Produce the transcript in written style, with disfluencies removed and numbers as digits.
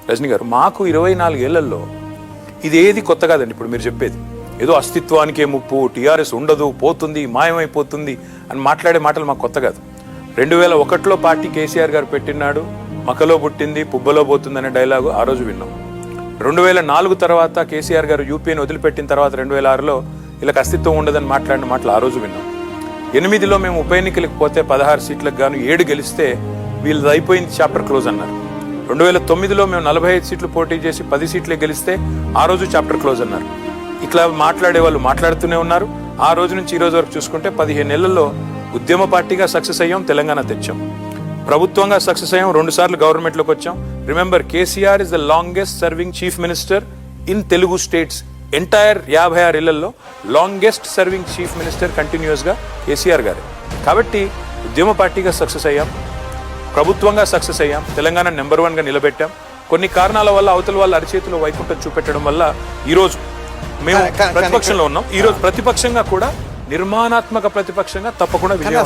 రజనీ గారు, మాకు 24 ఏళ్లలో ఇది ఏది కొత్త కాదండి. ఇప్పుడు మీరు చెప్పేది ఏదో అస్తిత్వానికే ముప్పు, టీఆర్ఎస్ ఉండదు, పోతుంది, మాయమైపోతుంది అని మాట్లాడే మాటలు మాకు కొత్త కాదు. 2001లో పార్టీ కేసీఆర్ గారు పెట్టినాడు, మకలో పుట్టింది పుబ్బలో పోతుంది అనే డైలాగు ఆ రోజు విన్నాం. 2004 తర్వాత కేసీఆర్ గారు యూపీని వదిలిపెట్టిన తర్వాత 2006లో వీళ్ళకి అస్తిత్వం ఉండదని మాట్లాడిన మాటలు ఆ రోజు విన్నాం. 8లో మేము ఉప ఎన్నికలకు పోతే 16 సీట్లకు గాను 7 గెలిస్తే వీళ్ళది అయిపోయింది, చాప్టర్ క్లోజ్ అన్నారు. 2009లో మేము 45 సీట్లు పోటీ చేసి 10 సీట్లే గెలిస్తే ఆ రోజు చాప్టర్ క్లోజ్ అన్నారు. ఇట్లా మాట్లాడే వాళ్ళు మాట్లాడుతూనే ఉన్నారు. ఆ రోజు నుంచి ఈ రోజు వరకు చూసుకుంటే 15 నెలల్లో ఉద్యమ పార్టీగా సక్సెస్ అయ్యాం, తెలంగాణ తెచ్చాం. ప్రభుత్వంగా సక్సెస్ అయ్యాం, 2 సార్లు గవర్నమెంట్లోకి వచ్చాం. Remember, KCR is the longest serving chief minister in Telugu states. Entire 56 ఏళ్లలో లాంగెస్ట్ సర్వింగ్ చీఫ్ మినిస్టర్ కంటిన్యూస్గా కేసీఆర్ గారు. కాబట్టి ఉద్యమ పార్టీగా సక్సెస్ అయ్యాం, ప్రభుత్వంగా సక్సెస్ అయ్యాం, తెలంగాణ నెంబర్ 1గా నిలబెట్టాం. కొన్ని కారణాల వల్ల అవతల వాళ్ళ అరిచేతిలో వైకుంఠం చూపెట్టడం వల్ల ఈరోజు మేము ప్రతిపక్షంలో ఉన్నాం. ఈరోజు ప్రతిపక్షంగా కూడా నిర్మాణాత్మక ప్రతిపక్షంగా తప్పకుండా విజయం.